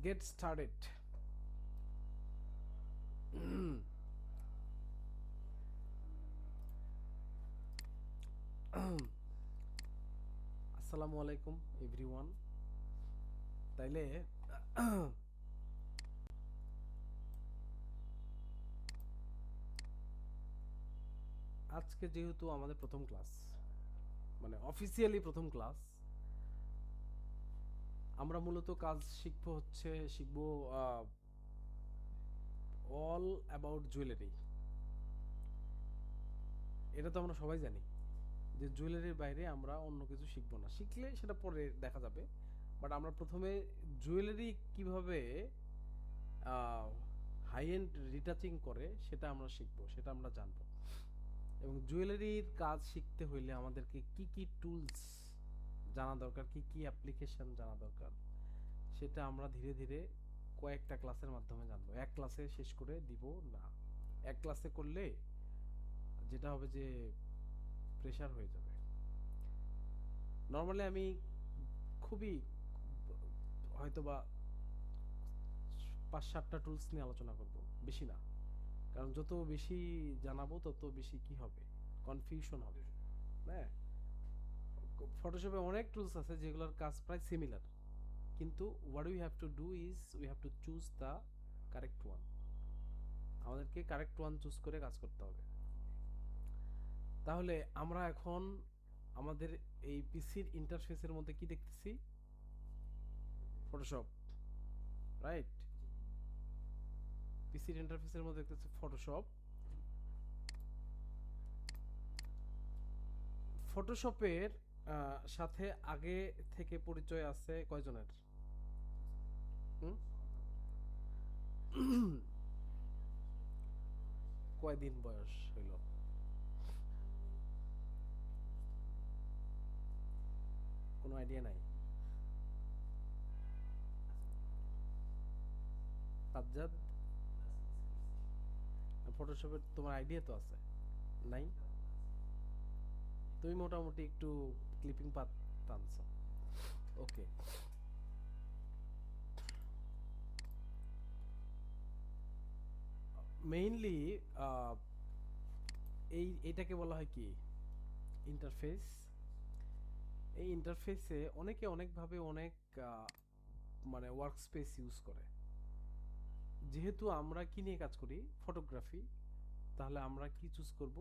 get started. আসসালামু আলাইকুম everyone. তাইলে আজকে যেহেতু আমাদের প্রথম ক্লাস, মানে অফিসিয়ালি প্রথম ক্লাস, আমরা মূলত কাজ শিখবো অল অ্যাবাউট জুয়েলারি। এটা তো আমরা সবাই জানি যে জুয়েলারির বাইরে আমরা অন্য কিছু শিখবো না, শিখলে সেটা পরে দেখা যাবে। বাট আমরা প্রথমে জুয়েলারি কিভাবে হাই এন্ড রিটাচিং করে সেটা আমরা শিখবো, সেটা আমরা জানবো। এবং জুয়েলারির কাজ শিখতে হইলে আমাদেরকে কি কি টুলস জানা দরকার, কি কি অ্যাপ্লিকেশন জানা দরকার, সেটা আমরা ধীরে ধীরে কয়েকটা ক্লাসের মাধ্যমে জানবো। এক ক্লাসে শেষ করে দিব না। এক ক্লাসে করলে যেটা হবে যে প্রেশার হয়ে যাবে। নর্মালি আমি খুবই হয়তোবা 5-7টা টুলস নিয়ে আলোচনা করব, বেশি না। কারণ যত বেশি জানাবো তত বেশি কি হবে, কনফিউশন হবে। হ্যাঁ, ফটোশপে অনেক টুলস আছে যেগুলোর কাজ প্রায় সিমিলার, কিন্তু what we have to do is we have to choose the correct one. আমাদেরকে কারেক্ট ওয়ান চুজ করে কাজ করতে হবে। তাহলে আমরা এখন আমাদের এই পিসির ইন্টারফেসের মধ্যে কি দেখতেছি? Photoshop, right? পিসির ইন্টারফেসের মধ্যে দেখতেছি ফটোশপ। ফটোশপের সাথে আগে থেকে পরিচয় আছে কয়জনের? হুম? কয়দিন বয়স হইল? কোনো আইডিয়া নাই? সাজ্জাদ, ফটোশপের তোমার আইডিয়া তো আছে? নাই? তুমি মোটামুটি একটু ক্লিপিং পাত টানছো। ওকে, মেইনলি এইটাকে বলা হয় কি, ইন্টারফেস। এই ইন্টারফেসে অনেকে অনেকভাবে অনেক মানে ওয়ার্ক স্পেস ইউজ করে। যেহেতু আমরা কি নিয়ে কাজ করি, ফটোগ্রাফি, তাহলে আমরা কি চুজ করব?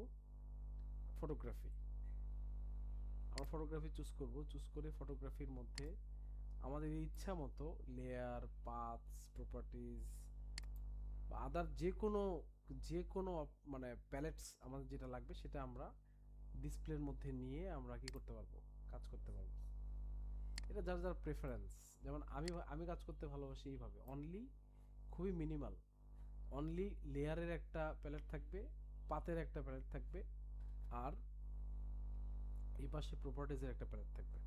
ফটোগ্রাফি। আমরা ফটোগ্রাফি চুজ করব, চুজ করে ফটোগ্রাফির মধ্যে আমাদের ইচ্ছা মতো লেয়ার, পাথস, প্রপার্টিজ বা আদার যে কোনো মানে প্যালেটস আমাদের যেটা লাগবে সেটা আমরা ডিসপ্লের মধ্যে নিয়ে আমরা কি করতে পারবো, কাজ করতে পারবো। এটা যার যার প্রেফারেন্স। যেমন আমি কাজ করতে ভালোবাসি এইভাবে, অনলি খুবই মিনিমাল। অনলি লেয়ারের একটা প্যালেট থাকবে, পাতের একটা প্যালেট থাকবে, আর এই পাশে প্রপার্টিজের একটা প্যালেট থাকবে।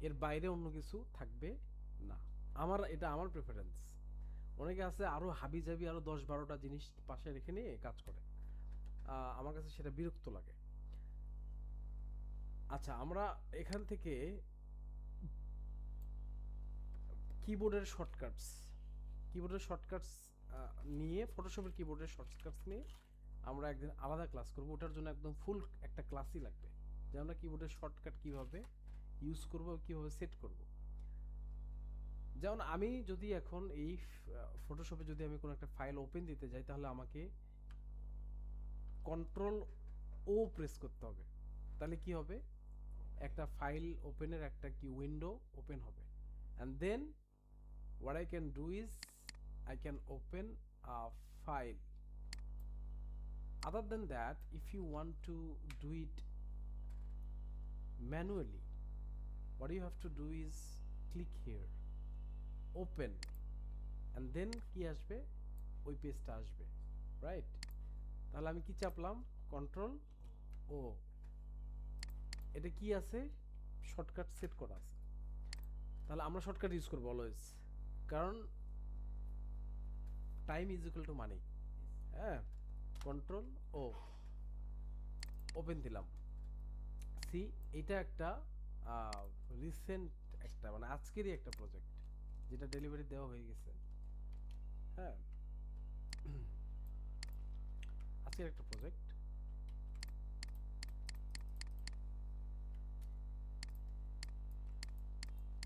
এর বাইরে অন্য কিছু থাকবে না। এটা আমার প্রেফারেন্স। অনেকে আছে আরো হাবিজাবি আরো 10-12টা জিনিস পাশে রেখে নিয়ে কাজ করে। আমার কাছে সেটা বিরক্ত লাগে। আচ্ছা, আমরা এখান থেকে কিবোর্ডের শর্টকাটস কিবোর্ডের শর্টকাটস নিয়ে, ফটোশপের কিবোর্ডের শর্টকাটস নিয়ে আমরা একদিন আলাদা ক্লাস করব। ওটার জন্য একদম ফুল একটা ক্লাসই লাগবে, যে আমরা কিবোর্ডের শর্টকাট কিভাবে ইউজ করব, কিভাবে সেট করব। যেমন আমি যদি এখন এই ফটোশপে যদি আমি কোনো একটা ফাইল ওপেন দিতে যাই, তাহলে আমাকে কন্ট্রোল ও প্রেস করতে হবে। তাহলে কি হবে, একটা ফাইল ওপেনের একটা কি উইন্ডো ওপেন হবে। And then what I can do is I can open a file. Other than that, if you want to do it manually, what you have to do is click here, open, and then কি আসবে, ওই পেজটা আসবে, right? তাহলে আমি কি চাপলাম? Control ও। এটা কি আছে? শর্টকাট সেট করা আছে। তাহলে আমরা শর্টকাট ইউজ করবো অলওয়েজ, কারণ time is equal to money. হ্যাঁ, কন্ট্রোল ও, ওপেন দিলাম। সি, এটা একটা রিসেন্ট একটা মানে আজকেরই একটা প্রজেক্ট। যেটা ডেলিভারি দেওয়া হয়ে গেছে। হ্যাঁ, আজকের একটা প্রজেক্ট,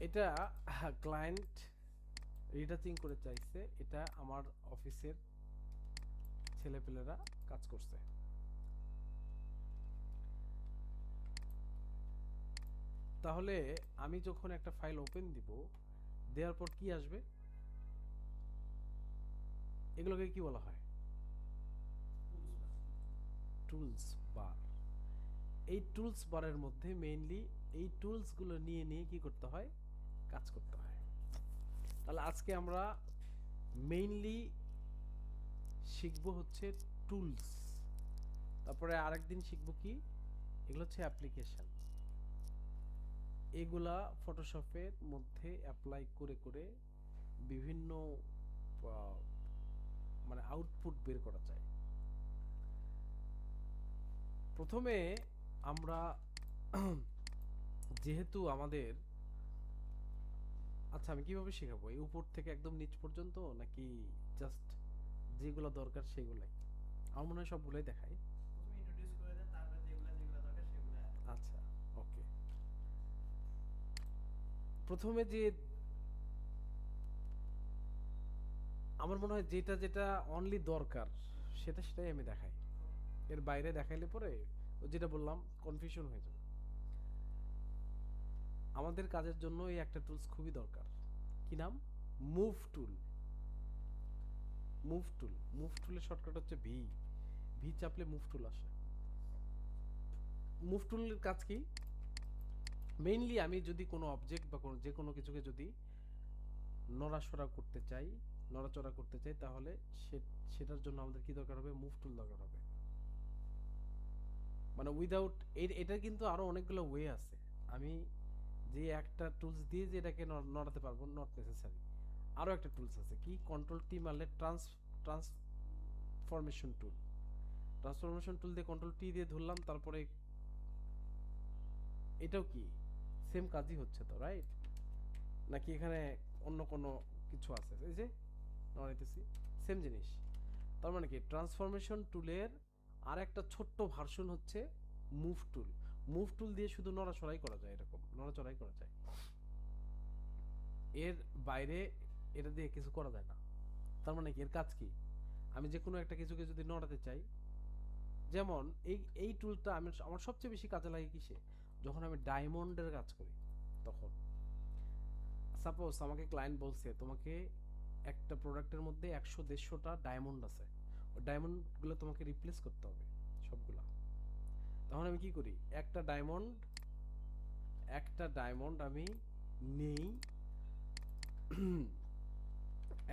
এটা ক্লায়েন্ট রিটাচিং করে চাইছে, এটা আমার অফিসের ছেলেপেলেরা কাজ করছে। তাহলে আমি যখন একটা ফাইল ওপেন দিব, দেওয়ার পর কি আসবে, এগুলোকে কি বলা হয়? টুলস বার। এই টুলস বারের মধ্যে মেইনলি এই টুলসগুলো নিয়ে নিয়ে কি করতে হয়, কাজ করতে হয়। তাহলে আজকে আমরা মেইনলি শিখব হচ্ছে টুলস, তারপরে আরেকদিন শিখব কি, এগুলো হচ্ছে অ্যাপ্লিকেশন। এগুলা ফটোশপের মধ্যে অ্যাপ্লাই করে করে বিভিন্ন মানে আউটপুট বের করা যায়। প্রথমে আমরা যেহেতু আমাদের, আচ্ছা আমি কিভাবে শেখাবো, এই উপর থেকে একদম নিচ পর্যন্ত, নাকি জাস্ট যেগুলো দরকার সেগুলাই? আমার মনে হয় সবগুলাই দেখাই। আচ্ছা, ওকে। প্রথমে যে আমার মনে হয় যেটা যেটা অনলি দরকার সেটাই আমি দেখাই, এর বাইরে দেখাইলে পরে যেটা বললাম কনফিউশন হয়ে যাবে। আমাদের কাজের জন্য এই একটা টুলস খুবই দরকার, কি নাম? Move tool. মুভ টুলের শর্টকাট হচ্ছে ভি। ভি চাপলে মুভ টুল আসে। মুভ টুলের কাজ কি? মেইনলি আমি যদি কোনো অবজেক্ট বা কোনো যে কোনো কিছুকে যদি নড়াচড়া করতে চাই, তাহলে সেটার জন্য আমাদের কি দরকার হবে, মুভ টুল দরকার হবে। মানে উইদাউট এটা কিন্তু আরো অনেকগুলো ওয়ে আছে। আমি যে একটা টুলস দিয়ে যে এটাকে নড়াতে পারবো, নট নেসেসারি। আরো একটা টুলস আছে, কি, কন্ট্রোল টি মারলে ট্রান্সফরমেশন টুল। ট্রান্সফরমেশন টুল দিয়ে কন্ট্রোল টি দিয়ে ধরলাম, তারপরে এটাও কি সেম কাজই হচ্ছে তো, রাইট? নাকি এখানে অন্য কোনো কিছু আছে? এই যে নড়াইতেছি, সেম জিনিস। তার মানে কি, ট্রান্সফরমেশন টুলের আর একটা ছোট্ট ভার্সন হচ্ছে মুভ টুল। মুভ টুল দিয়ে শুধু নড়াচড়াই করা যায়, এরকম নড়াচড়াই করা যায়, এর বাইরে এটা দিয়ে কিছু করা যায় না। তার মানে কি, এর কাজ কি, আমি যে কোনো একটা কিছুকে যদি নড়াতে চাই, যেমন এই টুলটা আমার সবচেয়ে বেশি কাজে লাগে কিসে, যখন আমি ডায়মন্ডের কাজ করি তখন। সাপোজ আমাকে ক্লায়েন্ট বলছে তোমাকে একটা প্রোডাক্টের মধ্যে 100-150টা ডায়মন্ড আছে, ওই ডায়মন্ডগুলো তোমাকে রিপ্লেস করতে হবে সবগুলা। তখন আমি কি করি, একটা ডায়মন্ড আমি নেই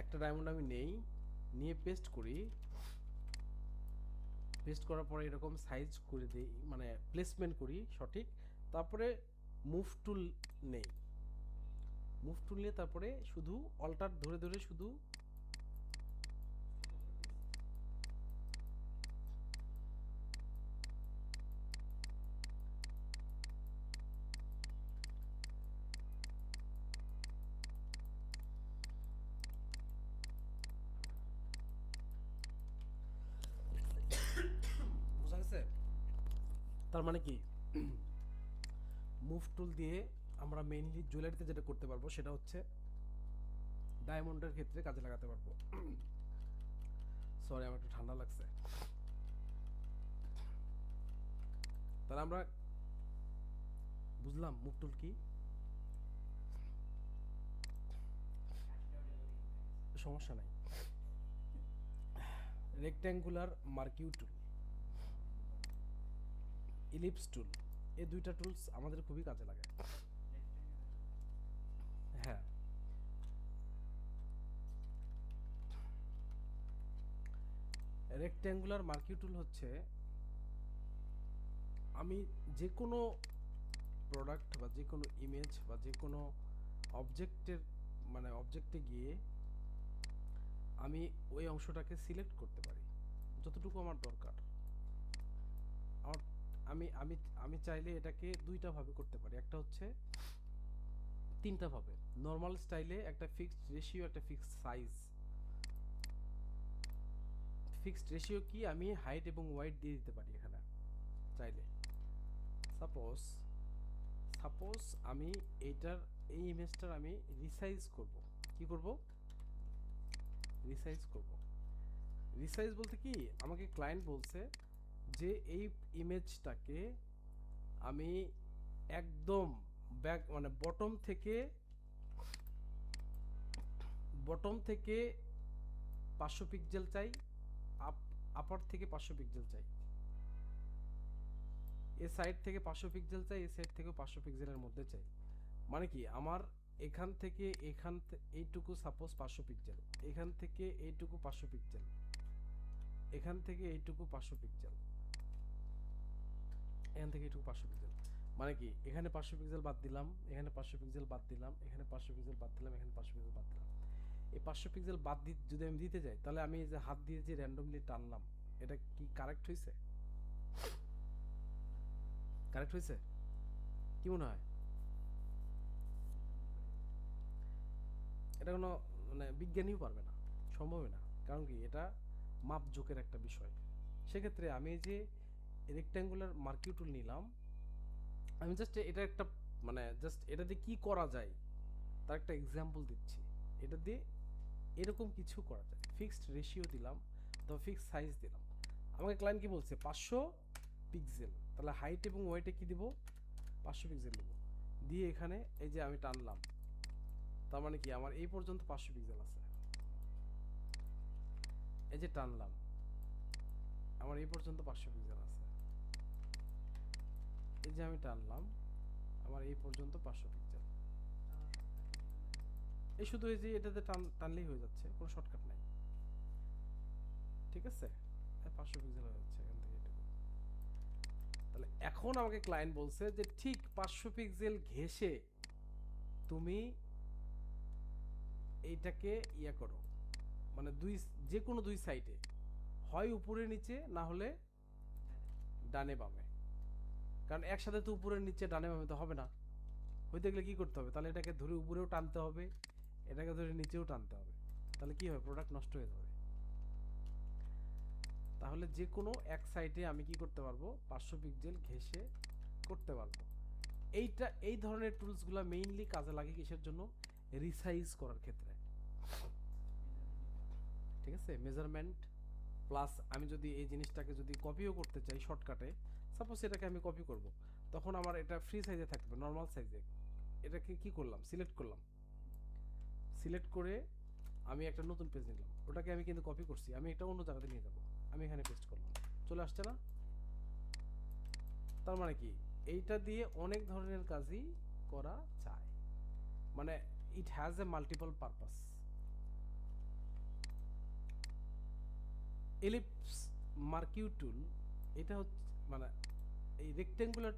একটা ডায়মন্ড আমি নিয়ে পেস্ট করি। পেস্ট করার পরে এরকম সাইজ করে দিই, মানে প্লেসমেন্ট করি সঠিক। তারপরে মুভ টুল নেই, মুভ টুল নিয়ে তারপরে শুধু অল্টার ধরে ধরে শুধু বোঝা গেছে? তার মানে কি, মুভ টুল দিয়ে আমরা মেইনলি জুয়েলারিতে যেটা করতে পারবো সেটা হচ্ছে ডায়মন্ডের ক্ষেত্রে কাজে লাগাতে পারবো। সরি, আমার একটু ঠান্ডা লাগছে। তাহলে আমরা বুঝলাম মুভ টুল কি, সমস্যা নাই। রেক্ট্যাঙ্গুলার মার্কিউ টুল, ইলিপস টুল, এই দুইটা টুলস আমাদের খুবই কাজে লাগে। হ্যাঁ, রেক্ট্যাঙ্গুলার মার্কিউ টুল হচ্ছে আমি যে কোনো প্রোডাক্ট বা যে কোনো ইমেজ বা যে কোনো অবজেক্টের, মানে অবজেক্টে গিয়ে আমি ওই অংশটাকে সিলেক্ট করতে পারি যতটুকু আমার দরকার। আমি আমি আমি চাইলে এটাকে দুইটা ভাবে করতে পারি, একটা হচ্ছে তিনটা ভাবে। নর্মাল স্টাইলে একটা ফিক্সড রেশিও, একটা ফিক্সড সাইজ। ফিক্সড রেশিও কি, আমি হাইট এবং ওয়াইড দিয়ে দিতে পারি এখানে চাইলে। সাপোজ সাপোজ আমি এইটার, এই ইমেজটার আমি রিসাইজ করব। কি করব? রিসাইজ করব। রিসাইজ বলতে কি, আমাকে ক্লায়েন্ট বলছে যে এই ইমেজটাকে আমি একদম ব্যাক মানে বটম থেকে 500 পিক্সেল চাই, আপ আপার থেকে 500 পিক্সেল চাই, এ সাইড থেকে 500 পিক্সেল চাই, এ সাইড থেকেও 500 পিক্সেলের মধ্যে চাই। মানে কি, আমার এখান থেকে এইটুকু সাপোজ 500 পিক্সেল, এখান থেকে এইটুকু 500 পিক্সেল, এখান থেকে এইটুকু 500 পিক্সেল, এখান থেকে এইটুকু 500 পিক্সেল। মানে কি, এখানে 500 পিক্সেল বাদ দিলাম, এখানে 500 পিক্সেল বাদ দিলাম, এখানে 500 পিক্সেল বাদ দিলাম, এখানে 500 পিক্সেল বাদ দিলাম। এই 500 পিক্সেল বাদ যদি আমি দিতে যাই, তাহলে আমি এই যে হাত দিয়ে যে র্যান্ডমলি টানলাম, এটা কি কারেক্ট হয়েছে? কারেক্ট হয়েছে? কি মনে হয়? এটা কোনো মানে বিজ্ঞানীও পারবে না, সম্ভবই না। কারণ কি, এটা মাপজোকের একটা বিষয়। সেক্ষেত্রে আমি এই যে রেক্ট্যাঙ্গুলার মার্কিউ টুল নিলাম, আমি জাস্ট এটা একটা মানে জাস্ট এটা দিয়ে কি করা যায় তার একটা এক্সাম্পল দিচ্ছি। এটা দিয়ে এরকম কিছু করা যায়। ফিক্সড রেশিও দিলাম অথবা ফিক্সড সাইজ দিলাম। আমাকে ক্লায়েন্ট কি বলছে? 500 পিক্সেল। তাহলে হাইট এবং ওয়েটে কি দিব? 500 পিক্সেল দেবো। দিয়ে এখানে এই যে আমি টানলাম, তার মানে কি, আমার এই পর্যন্ত 500 পিক্সেল আছে। এই যে টানলাম, আমার এই পর্যন্ত 500 পিক্সেল আছে। এই যে আমি টানলাম, আমার এই পর্যন্ত 500 পিক্সেল। এই শুধু এই যে এটাতে টানলেই হয়ে যাচ্ছে, কোনো শর্টকাট নাই। ঠিক আছে, 500 পিক্সেল হয়ে যাচ্ছে এখান থেকে এটুকু। তাহলে এখন আমাকে ক্লায়েন্ট বলছে যে ঠিক 500 পিক্সেল ঘেঁষে তুমি এইটাকে ইয়া করো, মানে যে কোনো দুই সাইডে, হয় উপরে নিচে, না হলে ডানে বামে। কারণ একসাথে তো উপরে নিচে ডানে বামে তো হবে না। হইতে গেলে কি করতে হবে? তাহলে এটাকে ধরে উপরেও টানতে হবে, এটাকে ধরে নিচেও টানতে হবে। তাহলে কি হবে? প্রোডাক্ট নষ্ট হয়ে যাবে। তাহলে যে কোনো এক সাইডে আমি কি করতে পারবো? 500 পিক্সেল ঘেঁষে করতে পারবো। এই ধরনের টুলসগুলো মেইনলি কাজে লাগে কিসের জন্য? রিসাইজ করার ক্ষেত্রে। ঠিক আছে, মেজারমেন্ট প্লাস আমি যদি এই জিনিসটাকে যদি কপিও করতে চাই শর্টকাটে, সাপোজ এটাকে আমি কপি করব, তখন আমার এটা ফ্রি সাইজে থাকবে, নর্মাল সাইজে। এটাকে কি করলাম? সিলেক্ট করলাম। সিলেক্ট করে আমি একটা নতুন পেজ নিলাম, ওটাকে আমি কিন্তু কপি করছি, আমি এটা অন্য জায়গাতে নিয়ে যাব, আমি এখানে পেস্ট করলাম, চলে আসছে না? তার মানে কি, এইটা দিয়ে অনেক ধরনের কাজই করা যায়। মানে it has a multiple purpose. Ellipse marquee tool, এটা হচ্ছে মানে এই রেক্টেঙ্গুলার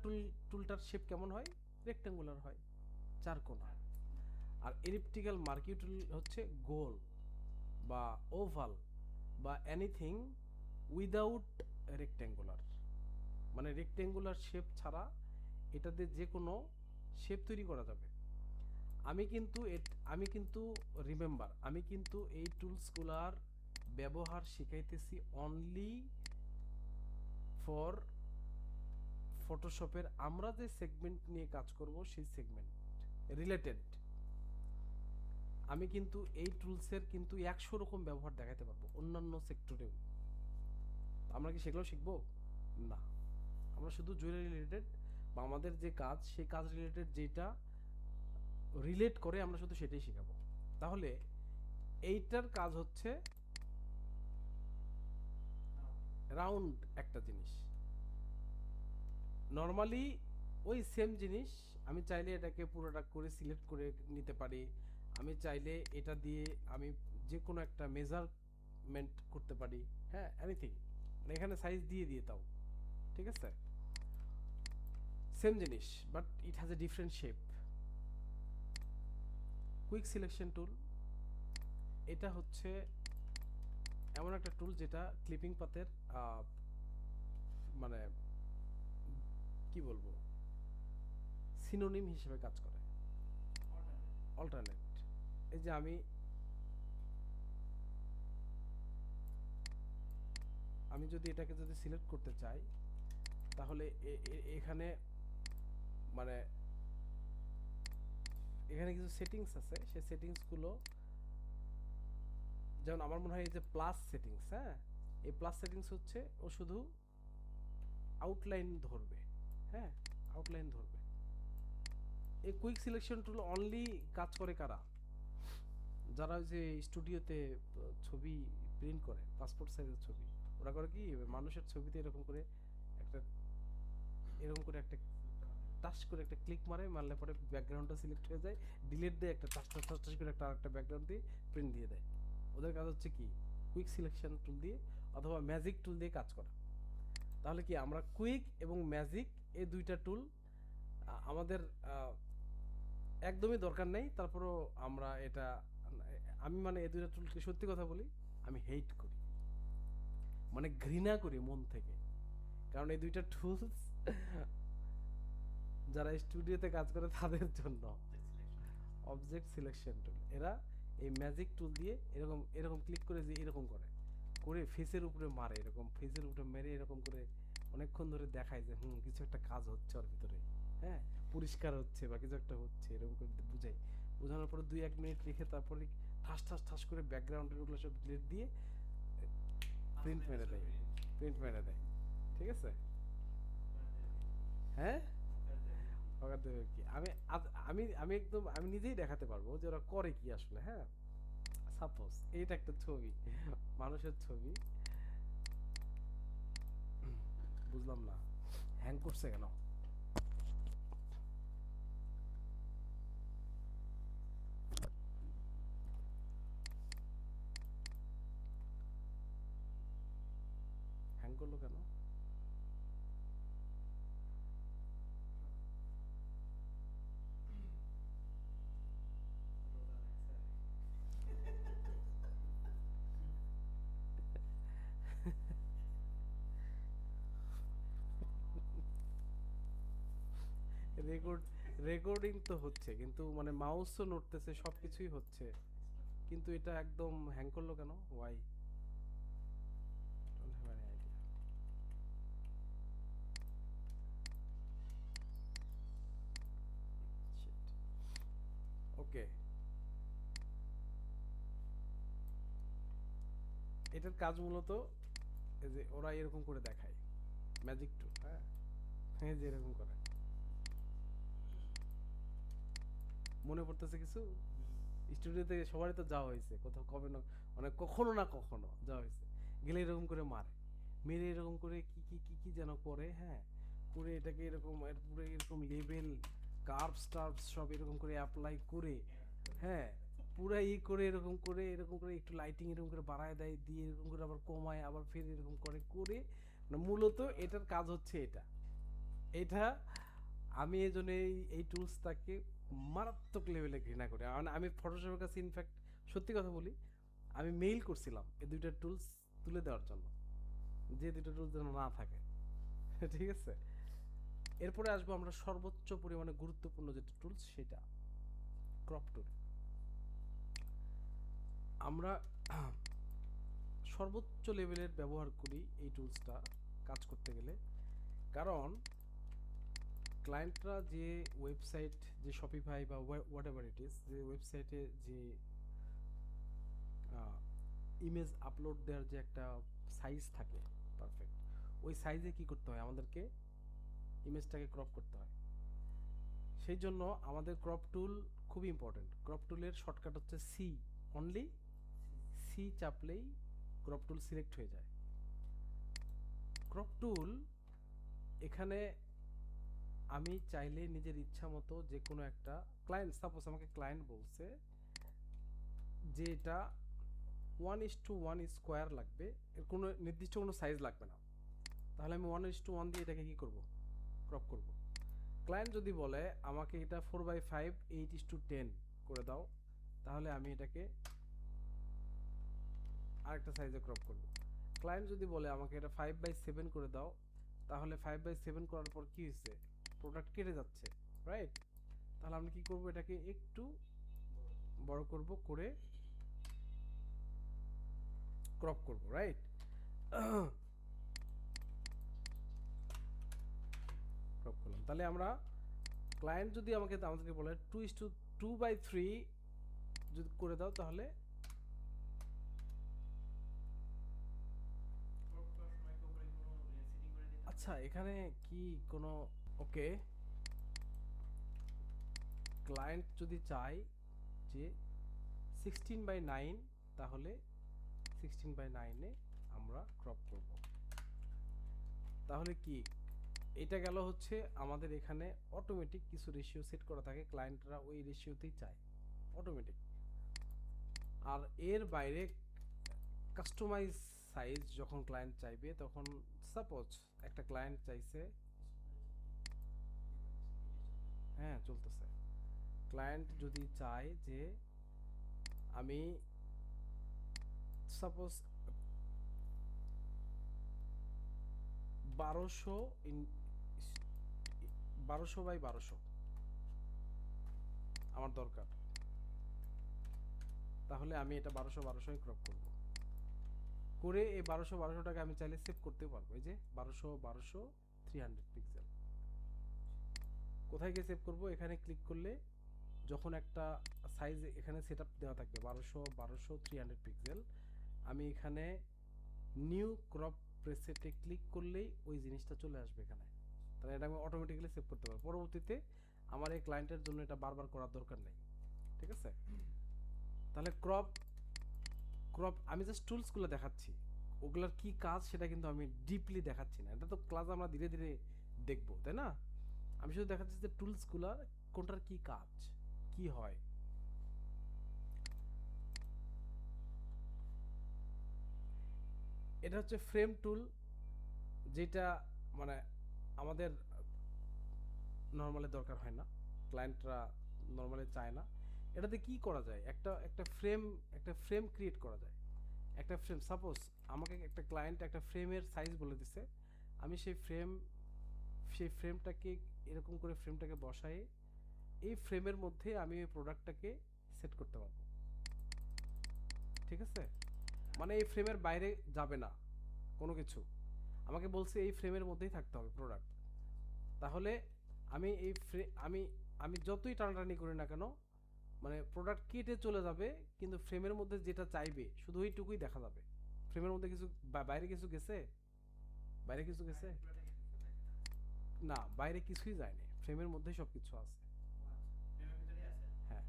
টুলটার শেপ কেমন হয়? রেক্টেঙ্গুলার হয়, চার কোণা। আর এলিপ্টিক্যাল মার্কিউ টুল হচ্ছে গোল বা ওভাল বা এনিথিং উইদাউট রেক্টেঙ্গুলার, মানে রেক্টেঙ্গুলার শেপ ছাড়া এটাতে যে কোনো শেপ তৈরি করা যাবে। আমি কিন্তু রিমেম্বার, আমি কিন্তু এই টুলসগুলার ব্যবহার শিখাইতেছি অনলি ফর ফটোশপের আমরা যে সেগমেন্ট নিয়ে কাজ করব সেই সেগমেন্ট রিলেটেড। আমি কিন্তু এই টুলসের কিন্তু 100 রকম ব্যবহার দেখাতে পারবো অন্যান্য সেক্টরেও। আমরা কি সেগুলো শিখবো? না, আমরা শুধু জুয়েলারি রিলেটেড বা আমাদের যে কাজ সেই কাজ রিলেটেড যেটা রিলেট করে আমরা শুধু সেটাই শেখাবো। তাহলে এইটার কাজ হচ্ছে রাউন্ড একটা জিনিস। নর্মালি ওই সেম জিনিস আমি চাইলে এটাকে পুরোটা করে সিলেক্ট করে নিতে পারি। আমি চাইলে এটা দিয়ে আমি যে কোনো একটা মেজারমেন্ট করতে পারি। হ্যাঁ, এনিথিং, মানে এখানে সাইজ দিয়ে দিয়ে তাও ঠিক আছে, সেম জিনিস but it has a different shape. Quick selection tool, এটা হচ্ছে এমন একটা টুল যেটা ক্লিপিং পাতের মানে কি বলবো, সিনোনিম হিসেবে কাজ করে। অল্টারনেট। এই যে আমি আমি যদি এটাকে যদি সিলেক্ট করতে চাই, তাহলে এখানে মানে এখানে কিছু সেটিংস আছে, সেই সেটিংসগুলো যেমন আমার মনে হয় এই যে প্লাস সেটিংস, হ্যাঁ, এই প্লাস সেটিংস হচ্ছে ও শুধু আউটলাইন ধরবে, হ্যাঁ, আউটলাইন ধরবে। এই কুইক সিলেকশন টুল অনলি কাজ করে কারা? যারা ওই যে স্টুডিওতে ছবি প্রিন্ট করে, পাসপোর্ট সাইজের ছবি, ওরা করে কি মানুষের ছবিতে একটা এরকম করে একটা টাচ করে একটা ক্লিক মারে, মারলে পরে ব্যাকগ্রাউন্ডটা সিলেক্ট হয়ে যায়, ডিলিট দিয়ে একটা টাচ টাচ টাচ টাচ করে একটা আরেকটা ব্যাকগ্রাউন্ড দিয়ে প্রিন্ট দিয়ে দেয়। ওদের কাজ হচ্ছে কি কুইক সিলেকশন টুল দিয়ে অথবা ম্যাজিক টুল দিয়ে কাজ করা। তাহলে কি আমরা কুইক এবং ম্যাজিক এই দুইটা টুল আমাদের একদমই দরকার নেই, তারপরও আমরা এটা, আমি মানে এই দুইটা টুলকে সত্যি কথা বলি আমি হেট করি, মানে ঘৃণা করি মন থেকে। কারণ এই দুইটা টুলস যারা স্টুডিওতে কাজ করে তাদের জন্য অবজেক্ট সিলেকশন টুল, এরা এই ম্যাজিক টুল দিয়ে এরকম এরকম ক্লিক করে যে এরকম করে করে ফেসের উপরে মারে, এরকম ফেসের উপরে মেরে এরকম করে অনেকক্ষণ ধরে দেখায় যে কিছু একটা কাজ হচ্ছে ওর ভিতরে, হ্যাঁ, পরিষ্কার হচ্ছে বা কিছু একটা হচ্ছে, এরকম করে বুঝাই। বোঝানোর পরে 2-1 মিনিট রেখে তারপরে ঠাস ঠাস ঠাস করে ব্যাকগ্রাউন্ডের ওগুলো সব ডিলিট দিয়ে প্রিন্ট মেরে দেয়, প্রিন্ট মেরে দেয়। ঠিক আছে, হ্যাঁ, অগাধ দেবে কি আমি আমি আমি একদম আমি নিজেই দেখাতে পারবো যে ওরা করে কি আসলে, হ্যাঁ। সাপোজ এইটা একটা ছবি, মানুষের ছবি, বুঝলাম না হ্যাং করছে কেন? হ্যাং করলো কেন? রেকর্ড রেকর্ডিং তো হচ্ছে, কিন্তু মানে মাউসও নড়তেছে, সবকিছুই হচ্ছে, কিন্তু এটা একদম হ্যাং করলো কেন? Why? Don't have any idea. Okay, এটার কাজ মূলত এই যে ওরা এরকম করে দেখায় ম্যাজিক টু, হ্যাঁ, এই যে এরকম করে। মনে পড়তেছে কিছু? স্টুডিওতে সবারই তো যাওয়া হয়েছে কোথাও, কবে না মানে কখনো না কখনো যাওয়া হয়েছে, গেলে এরকম করে মারে, মেরে এরকম করে কি কি কি কি যেন করে, হ্যাঁ, করে এটাকে এরকম পুরো এরকম লেভেল কার্ভস টার্ভস সব এরকম করে অ্যাপ্লাই করে, হ্যাঁ, পুরা করে এরকম করে একটু লাইটিং এরকম করে বাড়ায় দেয়, দিয়ে এরকম করে আবার কমায়, আবার ফের এরকম করে করে, মানে মূলত এটার কাজ হচ্ছে এটা। এটা আমি এই জন্য এই টুলসটাকে মারাত্মক লেভেলে ঘৃণা করি। আমি ফটোশপের কাছে ইনফ্যাক্ট সত্যি কথা বলি, আমি মেইল করছিলাম এই দুইটা টুলস তুলে দেওয়ার জন্য, যে দুইটা টুলস যেন না থাকে। ঠিক আছে, এরপরে আসবো আমরা সর্বোচ্চ পরিমাণে গুরুত্বপূর্ণ যেটা টুলস, সেটা ক্রপ টুল। আমরা সর্বোচ্চ লেভেলের ব্যবহার করি এই টুলসটা কাজ করতে গেলে, কারণ ক্লায়েন্টরা যে ওয়েবসাইট, যে শপিফাই বা হোয়াট এভার ইট ইজ, যে ওয়েবসাইটে যে ইমেজ আপলোড দেওয়ার যে একটা সাইজ থাকে পারফেক্ট, ওই সাইজে কি করতে হয় আমাদেরকে, ইমেজটাকে ক্রপ করতে হয়। সেই জন্য আমাদের ক্রপ টুল খুব ইম্পর্টেন্ট। ক্রপ টুলের শর্টকাট হচ্ছে সি, অনলি সি চাপলেই ক্রপ টুল সিলেক্ট হয়ে যায়। ক্রপ টুল এখানে আমি চাইলে নিজের ইচ্ছা মতো যে কোনো একটা, ক্লায়েন্ট সাপোজ আমাকে ক্লায়েন্ট বলছে যে এটা 1:1 স্কোয়ার লাগবে, এর কোনো নির্দিষ্ট কোনো সাইজ লাগবে না, তাহলে আমি 1:1 দিয়ে এটাকে কি করব, ক্রপ করব। ক্লায়েন্ট যদি বলে আমাকে এটা 4/5 8:10 করে দাও, তাহলে আমি এটাকে আরেকটা সাইজে ক্রপ করব। ক্লায়েন্ট যদি বলে আমাকে এটা 5/7 করে দাও, তাহলে 5/7 করার পর কি হয়েছে, প্রোডাক্ট কেটে যাচ্ছে, রাইট? তাহলে আমরা কি করব, এটাকে একটু বড় করব, করে ক্রপ করব, রাইট? ক্রপ করলাম। তাহলে আমরা ক্লায়েন্ট যদি আমাদেরকে বলে 2:2/3 যদি করে দাও, তাহলে আচ্ছা এখানে কি কোনো, ওকে, ক্লায়েন্ট যদি চায় যে 16/9, তাহলে 16/9-এ আমরা ক্রপ করব। তাহলে কি এটা গেল হচ্ছে আমাদের এখানে অটোমেটিক কিছু রেশিও সেট করা থাকে, ক্লায়েন্টরা ওই রেশিওতেই চায় অটোমেটিক। আর এর বাইরে কাস্টমাইজ সাইজ যখন ক্লায়েন্ট চাইবে, তখন সাপোজ একটা ক্লায়েন্ট চাইছে, হ্যাঁ চলতেছে, ক্লায়েন্ট যদি চায় যে আমি সাপোজ 1200 আমার দরকার, তাহলে আমি এটা 1200 ক্রপ করব। করে এই 1200টাকে আমি চাইলে সেভ করতে পারবো। এই যে 1200 300 পিক্সেল, কোথায় গিয়ে সেভ করব? এখানে ক্লিক করলে যখন একটা সাইজ এখানে সেট আপ দেওয়া থাকবে 1200 300 পিক্সেল, আমি এখানে নিউ ক্রপ প্রেসেটে ক্লিক করলেই ওই জিনিসটা চলে আসবে এখানে। তাহলে এটা আমি অটোমেটিক্যালি সেভ করতে পারবো। পরবর্তীতে আমার এই ক্লায়েন্টের জন্য এটা বারবার করার দরকার নেই, ঠিক আছে? তাহলে ক্রপ ক্রপ আমি জাস্ট টুলসগুলো দেখাচ্ছি, ওগুলোর কি কাজ সেটা কিন্তু আমি ডিপলি দেখাচ্ছি না। এটা তো ক্লাস আমরা ধীরে ধীরে দেখবো, তাই না? আমি শুধু দেখাচ্ছি যে টুলসগুলো কোনটার কি কাজ, কি হয়। এটা হচ্ছে ফ্রেম টুল, যেটা মানে আমাদের নর্মালি দরকার হয় না, ক্লায়েন্টরা নর্মালি চায় না। এটাতে কি করা যায়? একটা ফ্রেম ক্রিয়েট করা যায়। একটা ফ্রেম, সাপোজ আমাকে একটা ক্লায়েন্ট একটা ফ্রেমের সাইজ বলে দিছে, আমি সেই ফ্রেমটাকে এরকম করে ফ্রেমটাকে বসাই, এই ফ্রেমের মধ্যে আমি ওই প্রোডাক্টটাকে সেট করতে পারবো, ঠিক আছে? মানে এই ফ্রেমের বাইরে যাবে না কোনো কিছু, আমাকে বলছে এই ফ্রেমের মধ্যেই থাকতে হবে প্রোডাক্ট। তাহলে আমি আমি আমি যতই টানাটানি করি না কেন, মানে প্রোডাক্ট কেটে চলে যাবে, কিন্তু ফ্রেমের মধ্যে যেটা চাইবে শুধু ওইটুকুই দেখা যাবে। ফ্রেমের মধ্যে কিছু বাইরে কিছু গেছে, বাইরে কিছু গেছে না, বাইরে কিছুই যায়নি, ফ্রেমের মধ্যেই সব কিছু আছে। হ্যাঁ,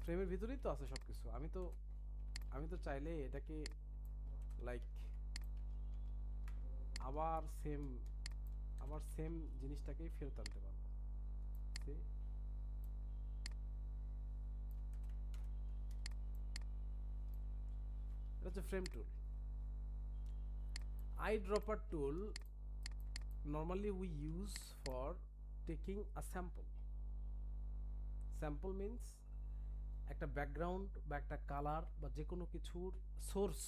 ফ্রেমের ভিতরেই তো আছে সব কিছু। আমি তো চাইলে এটাকে লাইক আবার সেম জিনিসটাকেই ফেরত আনতে পারবো। See? এটা হচ্ছে frame tool. eyedropper tool normally we use for taking a sample means একটা ব্যাকগ্রাউন্ড বা একটা কালার বা যে কোনো কিছুর সোর্স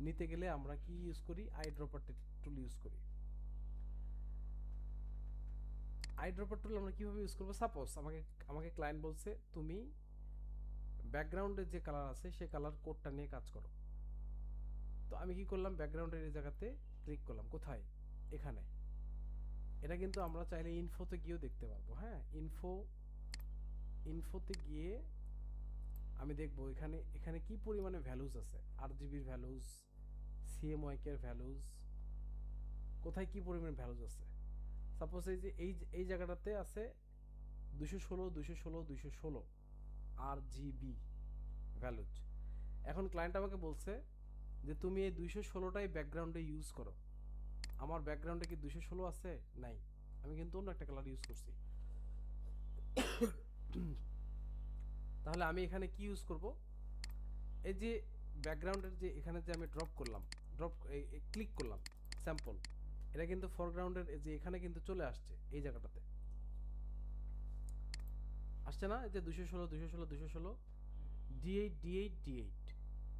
নিতে গেলে আমরা কি ইউজ করি? eyedropper টুল ইউজ করি। eyedropper টুল আমরা কিভাবে ইউজ করবো? সাপোজ আমাকে ক্লায়েন্ট বলছে তুমি ব্যাকগ্রাউন্ডের যে কালার আছে সেই কালার কোডটা নিয়ে কাজ করো। তো আমি কি করলাম? ব্যাকগ্রাউন্ডের এই জায়গাতে ক্লিক করলাম, কোথায়? এখানে। এটা কিন্তু আমরা চাইলে ইনফোতে গিয়েও দেখতে পারবো। হ্যাঁ, ইনফোতে গিয়ে আমি দেখবো এখানে কি পরিমাণে ভ্যালুজ আছে, RGB ভ্যালুজ, CMYK এর ভ্যালুজ, কোথায় কি পরিমাণে ভ্যালুজ আছে। সাপোজ এই জায়গাটাতে আছে 216 RGB ভ্যালুজ। এখন ক্লায়েন্ট আমাকে বলছে যে তুমি এই 216টাই ব্যাকগ্রাউন্ডে ইউজ করো। আমার ব্যাকগ্রাউন্ডে কি 216 আছে? নাই, আমি কিন্তু অন্য একটা কালার ইউজ করছি। তাহলে আমি এখানে কি ইউজ করব? এই যে ব্যাকগ্রাউন্ডের যে এখানে যে আমি ক্লিক করলাম স্যাম্পল, এটা কিন্তু ফরগ্রাউন্ডের যে এখানে কিন্তু চলে আসছে, এই জায়গাটাতে আসছে না? এই যে 216 D8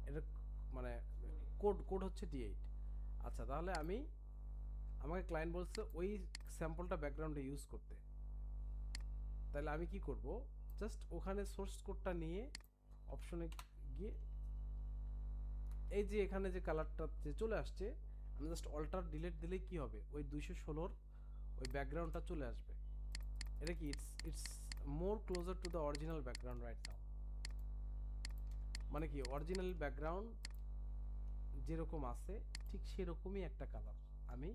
এটা মানে কোড হচ্ছে D8। আচ্ছা, তাহলে আমাকে ক্লায়েন্ট বলছে ওই স্যাম্পলটা ব্যাকগ্রাউন্ডে ইউজ করতে। তাহলে আমি কি করব? জাস্ট ওখানে সোর্স কোডটা নিয়ে অপশনে গিয়ে এই যে এখানে যে কালারটা যে চলে আসছে, আমি জাস্ট অল্টার ডিলিট দিলেই কি হবে, ওই 216 ওই ব্যাকগ্রাউন্ডটা চলে আসবে। এটা কি it's more closer to the original background right now. মানে কি অরিজিনাল ব্যাকগ্রাউন্ড যেরকম আছে ঠিক সেরকমই একটা কালার আমি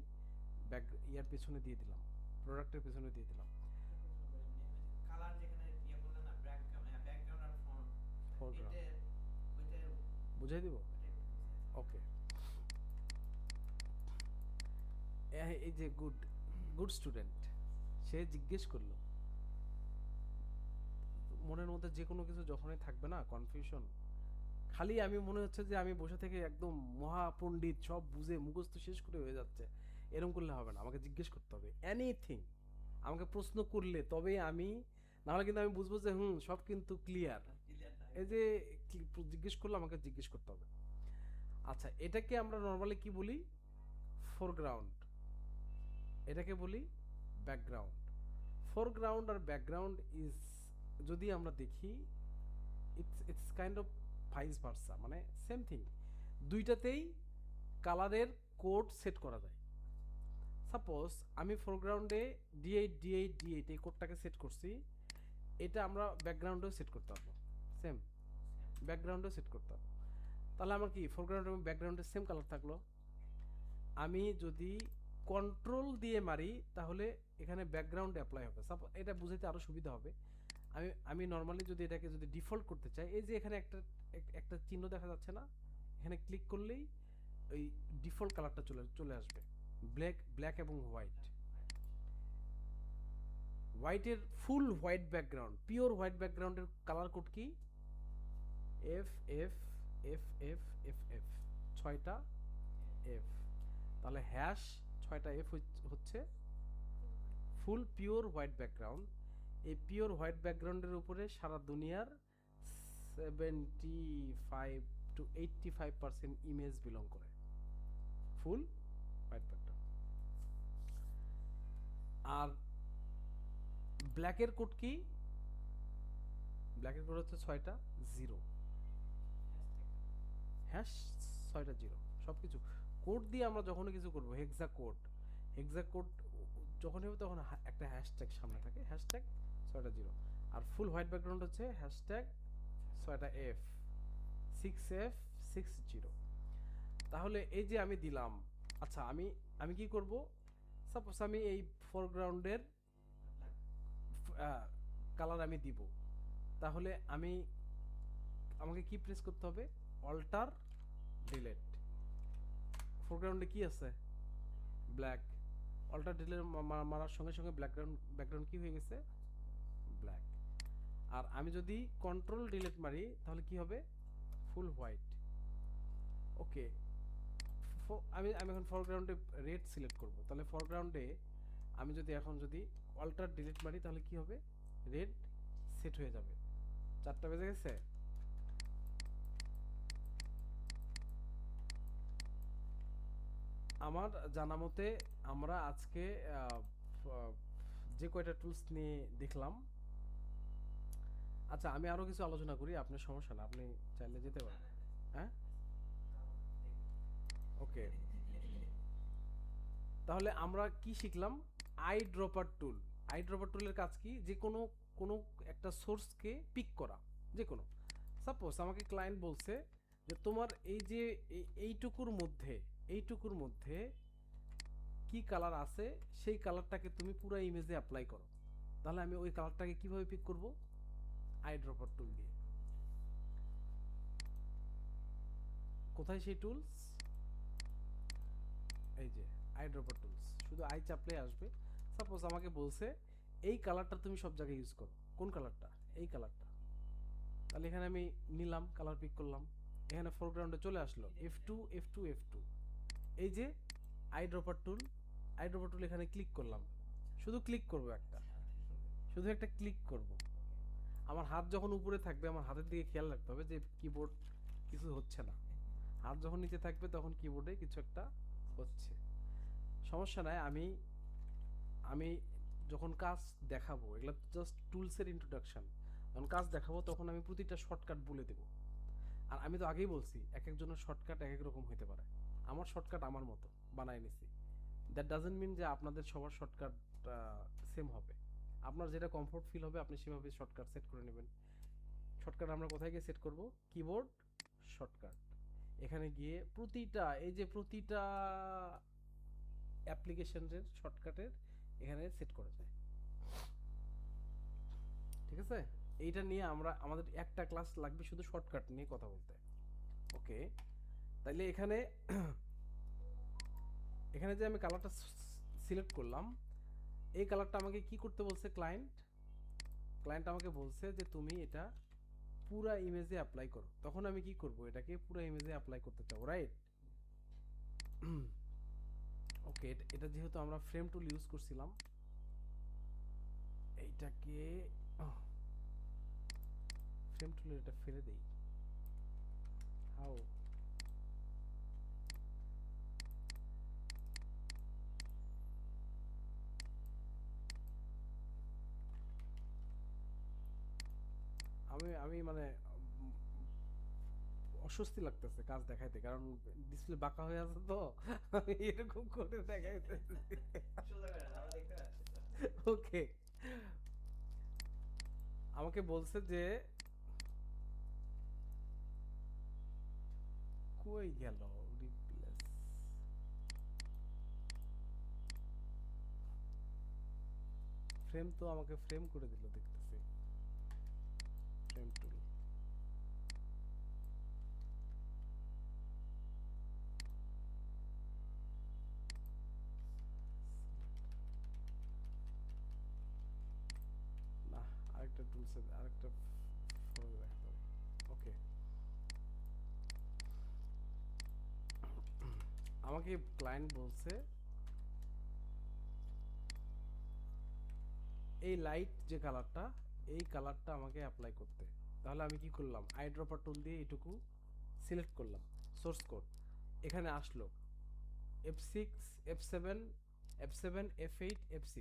ব্যাক ইয়ার পেছনে দিয়ে দিলাম, প্রোডাক্টের পেছনে দিয়ে দিলাম। কালার যেখানে ইয়ে বললেন না, ব্যাকগ্রাউন্ড আর ফন্ট, ফোরগ্রাউন্ড এটা ওইটা বুঝাই দিব। ওকে, এই যে গুড গুড স্টুডেন্ট, সে জিজ্ঞেস করলো মনের মধ্যে যে কোনো কিছু যখনই থাকবে না কনফিউশন, খালি আমি মনে হচ্ছে যে আমি বসে থেকে একদম মহাপণ্ডিত সব বুঝে মুখস্থ শেষ করে হয়ে যাচ্ছে, এরকম করলে হবে না, আমাকে জিজ্ঞেস করতে হবে এনিথিং, আমাকে প্রশ্ন করলে তবে আমি, নাহলে কিন্তু আমি বুঝবো যে সব কিন্তু ক্লিয়ার। ক্লিয়ার না। এই যে জিজ্ঞেস করলে আমাকে জিজ্ঞেস করতে হবে। আচ্ছা, এটাকে আমরা নর্মালি কি বলি, ফোরগ্রাউন্ড, এটাকে বলি ব্যাকগ্রাউন্ড। ফোরগ্রাউন্ড আর ব্যাকগ্রাউন্ড ইজ, যদি আমরা দেখি, it's kind of vice versa, মানে সেম থিং। দুইটাতেই কালারের কোড সেট করা যায়। সাপোজ আমি ফোরগ্রাউন্ডে D8 এই কোডটাকে সেট করছি, এটা আমরা ব্যাকগ্রাউন্ডেও সেট করতে পারবো, সেম ব্যাকগ্রাউন্ডেও সেট করতে পারবো। তাহলে আমার কি ফোরগ্রাউন্ড এবং ব্যাকগ্রাউন্ডের সেম কালার থাকলো। আমি যদি কন্ট্রোল দিয়ে মারি তাহলে এখানে ব্যাকগ্রাউন্ড অ্যাপ্লাই হবে। সাপোজ এটা বুঝাইতে আরও সুবিধা হবে, আমি নর্মালি যদি এটাকে যদি ডিফল্ট করতে চাই, এই যে এখানে একটা চিহ্ন দেখা যাচ্ছে না, এখানে ক্লিক করলেই ওই ডিফল্ট কালারটা চলে আসবে, ব্ল্যাক এবং হোয়াইট। হোয়াইটের full white background, pure white ব্যাকগ্রাউন্ডের কালার কোড কি, F F F F F F, 6টা এফ। তাহলে হ্যাশ 6টা এফ হচ্ছে ফুল পিওর হোয়াইট ব্যাকগ্রাউন্ড। এই পিওর হোয়াইট ব্যাকগ্রাউন্ডের উপরে সারা দুনিয়ার 75 to 85% ইমেজ বিলং করে, ফুল হোয়াইট ব্যাকগ্রাউন্ড। আর ব্ল্যাকের কোড কি, ব্ল্যাকের কোড হচ্ছে 6টা জিরো, হ্যাশ 6টা জিরো। সব কিছু কোড দিয়ে আমরা যখনই কিছু করবো, হেক্সা কোড যখনই হবে তখন একটা হ্যাশট্যাগ সামনে থাকে, হ্যাশট্যাগ 6টা জিরো। আর ফুল হোয়াইট ব্যাকগ্রাউন্ড হচ্ছে হ্যাশট্যাগ 6টা এফ, 6F60। তাহলে এই যে আমি দিলাম, আচ্ছা আমি কি করব, সাপোজ আমি এই ফোরগ্রাউন্ডের কালার আমি দিব, তাহলে আমাকে কি প্রেস করতে হবে, অল্টার ডিলিট। ফোরগ্রাউন্ডে কি আছে, ব্ল্যাক, অল্টার ডিলিট মারার সঙ্গে সঙ্গে ব্যাকগ্রাউন্ড কি হয়ে গেছে, ব্ল্যাক। আর আমি যদি কন্ট্রোল ডিলিট মারি তাহলে কি হবে, ফুল হোয়াইট। ওকে, আমি এখন ফরগ্রাউন্ডে রেড সিলেক্ট করব, তাহলে ফরগ্রাউন্ডে আমি যদি এখন অল্টার ডিলিট মারি তাহলে কি হবে, রেড সেট হয়ে যাবে। 4টা বেজে গেছে। আমার জানা মতে আমরা আজকে যে কয়টা টুলস নিয়ে দেখলাম, আচ্ছা আমি আরো কিছু আলোচনা করি, আপনার সমস্যা না, আপনি চাইলে যেতে পারেন। হ্যাঁ, ওকে, তাহলে আমরা কি শিখলাম, I dropper tool. I dropper টুলের কাজ কি, যে কোনো একটা সোর্সকে পিক করা, যে কোনো, সাপোজ আমাকে ক্লায়েন্ট বলছে যে তোমার এই যে এইটুকুর মধ্যে কি কালার আছে সেই কালারটাকে তুমি পুরো ইমেজে অ্যাপ্লাই করো। তাহলে আমি ওই কালারটাকে কিভাবে পিক করব, আই ড্রপার টুল দিয়ে। কোথায় সেই টুলস, এই যে আই ড্রপার টুলস, শুধু আই চাপলে আসবে। সাপোজ আমাকে বলছে এই কালারটা তুমি সব জায়গায় ইউজ করো, কোন কালারটা, এই কালারটা। তাহলে এখানে আমি নিলাম, কালার পিক করলাম, এখানে ফোরগ্রাউন্ডে চলে আসলো F2 এই যে আই ড্রপার টুল এখানে ক্লিক করলাম, শুধু ক্লিক করব, শুধু একটা ক্লিক করব। আমার হাত যখন উপরে থাকবে আমার হাতের দিকে খেয়াল রাখতে হবে যে কিবোর্ড কিছু হচ্ছে না, হাত যখন নিচে থাকবে তখন কিবোর্ডে কিছু একটা হচ্ছে, সমস্যা নাই। আমি যখন কাজ দেখাবো, এগুলো জাস্ট টুলসের ইন্ট্রোডাকশন, যখন কাজ দেখাবো তখন আমি প্রতিটা শর্টকাট বলে দেবো। আর আমি তো আগেই বলছি এক একজনের শর্টকাট এক এক রকম হতে পারে। আমার শর্টকাট আমার মতো বানাই নিছি। দ্যাট ডাজন্ট মিন যে আপনাদের সবার শর্টকাট সেম হবে। আপনার যেটা কমফোর্ট ফিল হবে আপনি সেভাবে শর্টকাট সেট করে নেবেন। শর্টকাট আমরা কোথায় গিয়ে সেট করব? Keyboard shortcut. এখানে গিয়ে প্রতিটা এই যে প্রতিটা অ্যাপ্লিকেশনের শর্টকাটের এখানে সেট করা যায়। ঠিক আছে? এইটা নিয়ে আমরা আমাদের একটা ক্লাস লাগবে শুধু শর্টকাট নিয়ে কথা বলতে। ওকে, তাইলে এখানে এখানে যে আমি কালারটা সিলেক্ট করলাম, এই কালারটা আমাকে কি করতে বলছে ক্লায়েন্ট? ক্লায়েন্ট আমাকে বলছে যে তুমি এটা পুরা ইমেজে অ্যাপ্লাই করো। তখন আমি কি করব? এটাকে পুরা ইমেজে অ্যাপ্লাই করতে চাও, রাইট? ওকে, এটা যেহেতু আমরা ফ্রেম টুল ইউজ করছিলাম, এইটাকে ফ্রেম টুলের এটা ফেলে দেই। হাউ? আমি আমি মানে উম, অস্বস্তি লাগতেছে কাজ দেখাইতে, কারণ ডিসপ্লে বাঁকা হয়ে আছে তো আমি এরকম করে দেখাইতেছি। সোজা করে না, আমরা দেখতে পাচ্ছি তো। ওকে, আমাকে বলছে যে কই গেল রিপ্লেস। ফ্রেম তো আমাকে ফ্রেম করে দিল দেখতেছি। ফ্রেম টুল, না আরেকটা টুলসে আরেকটা ফোনে রাখতে হবে। ওকে, আমাকে ক্লায়েন্ট বলছে এই লাইট যে কালারটা, এই কালারটা আমাকে অ্যাপ্লাই করতে। তাহলে আমি কি করলাম? আই ড্রপার টুল দিয়ে এটুকু সিলেক্ট করলাম, সোর্স কোড এখানে আসলো, F6 F7 F7 F8 F6।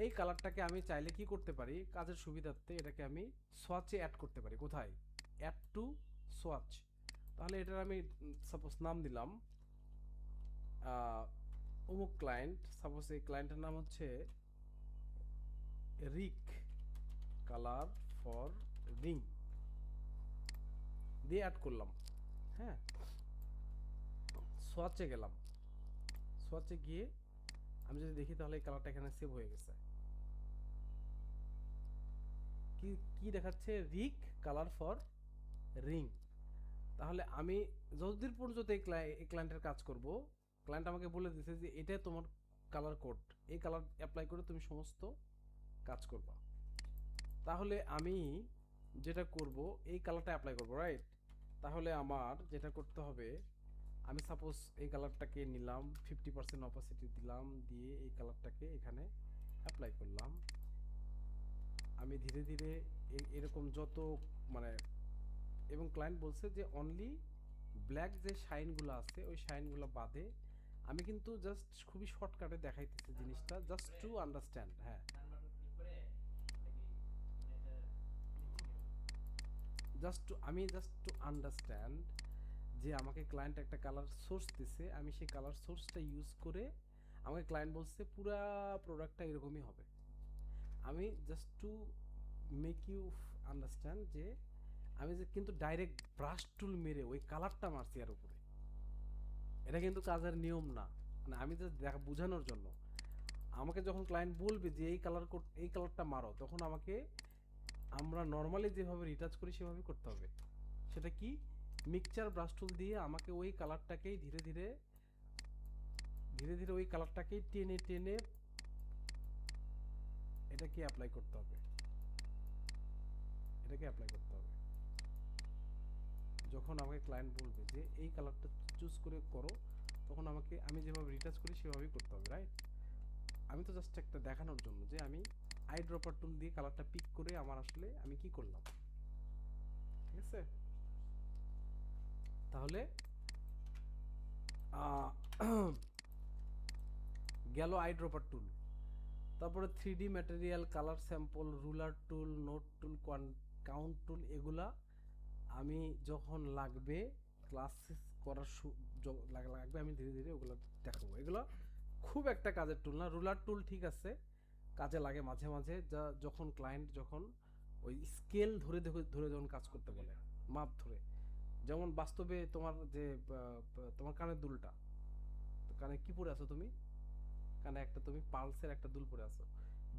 এই কালারটাকে আমি চাইলে কি করতে পারি, কাজের সুবিধার্থে এটাকে আমি সোয়াচে অ্যাড করতে পারি। কোথায়? Add to swatch. তাহলে এটার আমি সাপোজ নাম দিলাম অমুক ক্লায়েন্ট, সাপোজ এই ক্লায়েন্টের নাম হচ্ছে রিক কালার ফর রিং, দিয়ে অ্যাড করলাম। হ্যাঁ, সোয়াচে গেলাম, সোয়াচে গিয়ে আমি যদি দেখি তাহলে এই কালারটা এখানে সেভ হয়ে গেছে। কি কি দেখাচ্ছে? রিক কালার ফর রিং। তাহলে আমি যতদূর পর্যন্ত এই ক্লায়েন্টের কাজ করব, ক্লায়েন্ট আমাকে বলে দিয়েছে যে এটা তোমার কালার কোড, এই কালার অ্যাপ্লাই করে তুমি সমস্ত কাজ করবা। তাহলে আমি যেটা করব, এই কালারটা অ্যাপ্লাই করব, রাইট? তাহলে আমার যেটা করতে হবে, আমি সাপোজ এই কালারটাকে নিলাম, 50% অপাসিটি দিলাম, দিয়ে এই কালারটাকে এখানে অ্যাপ্লাই করলাম। আমি ধীরে ধীরে এরকম যত মানে, এবং ক্লায়েন্ট বলছে যে অনলি ব্ল্যাক যে শাইনগুলো আছে ওই শাইনগুলো বাদে। আমি কিন্তু জাস্ট খুবই শর্টকাটে দেখাইতেছি ডান বাটন জিনিসটা, ক্লিক জাস্ট করে, টু আন্ডারস্ট্যান্ড। হ্যাঁ, ডান বাটন ক্লিক করে এটা কি মানে এটা নিচে নিব। জাস্ট টু, আমি জাস্ট টু আন্ডারস্ট্যান্ড যে আমাকে ক্লায়েন্ট একটা কালার সোর্স দিছে, আমি সেই কালার সোর্সটা ইউজ করে, আমাকে ক্লায়েন্ট বলছে পুরা প্রোডাক্টটা এরকমই হবে। আমি just to make you understand যে আমি যে কিন্তু ডাইরেক্ট ব্রাশ টুল মেরে ওই কালারটা মারছি আর উপরে, এটা কিন্তু কাজের নিয়ম না। মানে আমি জাস্ট দেখা বোঝানোর জন্য। আমাকে যখন ক্লায়েন্ট বলবে যে এই কালার কোড, এই কালারটা মারো, তখন আমাকে আমরা নর্মালি যেভাবে রিটাচ করি সেভাবে করতে হবে। সেটা কি? মিক্সচার ব্রাশ টুল দিয়ে আমাকে ওই কালারটাকেই ধীরে ধীরে ধীরে ধীরে ওই কালারটাকেই টেনে টেনে এটাকে অ্যাপ্লাই করতে হবে, এটাকে অ্যাপ্লাই করতে হবে। যখন আমাকে ক্লায়েন্ট বলবে যে এই কালারটা চুজ করে করো, তখন আমাকে আমি যেভাবে রিটাচ করি সেভাবেই করতে হবে, রাইট? আমি তো জাস্ট একটা দেখানোর জন্য যে আমি আই ড্রপার টুল দিয়ে কালারটা পিক করে আমার আসলে আমি কি করলাম। ঠিক আছে? তাহলে গেল আই ড্রপার টুল। তারপরে 3D material, colour sample, ruler tool, note tool, count tool, এগুলা আমি যখন লাগবে ক্লাস করার লাগবে আমি ধীরে ধীরে ওগুলো দেখাবো। এগুলো খুব একটা কাজের টুল না। রুলার টুল ঠিক আছে, কাজে লাগে মাঝে মাঝে, যখন ক্লায়েন্ট যখন ওই স্কেল ধরে ধরে যখন কাজ করতে বলে, মাপ ধরে, যেমন বাস্তবে তোমার যে তোমার কানের দুলটা, তো কানে কি পরে আছো তুমি? কানে একটা তুমি পালসের একটা দুল পরে আছো,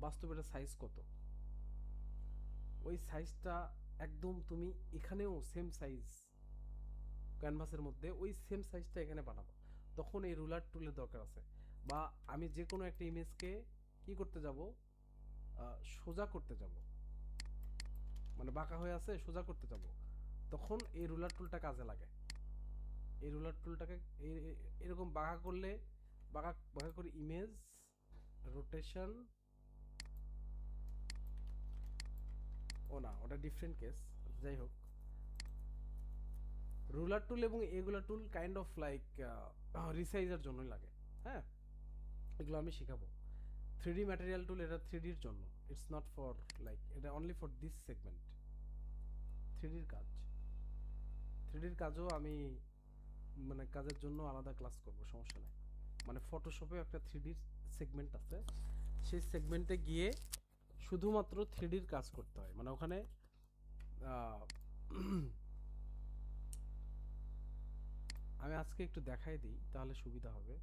বাস্তবে এটা সাইজ কত? ওই সাইজটা একদম তুমি এখানেও সেম সাইজ, ক্যানভাসের মধ্যে ওই সেম সাইজটা এখানে বানাবো, তখন এই রুলার টুলের দরকার আছে। বা আমি যে কোনো একটা ইমেজকে কি করতে যাব, সোজা করতে যাব, মানে বাঁকা হয়ে আছে সোজা করতে যাব, তখন এই রুলার টুলটা কাজে লাগে। এই রুলার টুলটাকে এরকম বাঁকা করলে, বাঁকা বাঁকা করে ইমেজ রোটেশন, ও না ওটা ডিফারেন্ট কেস, যাই হোক। রুলার টুল এবং এগুলা টুল কাইন্ড অফ লাইক রিসাইজের জন্যই লাগে। হ্যাঁ, এগুলো আমি শিখাবো। 3D ম্যাটেরিয়াল টুল এটা 3Dর জন্য, ইটস নট ফর লাইক, এটা অনলি ফর দিস সেগমেন্ট। 3Dর কাজ, 3Dর কাজও আমি মানে কাজের জন্য আলাদা ক্লাস করব, সমস্যা নাই। মানে ফটোশপে একটা 3Dর সেগমেন্ট আছে, সেই সেগমেন্টে গিয়ে শুধুমাত্র 3Dর কাজ করতে হয়। মানে ওখানে আমি আজকে একটু দেখাই দিই তাহলে সুবিধা হবে।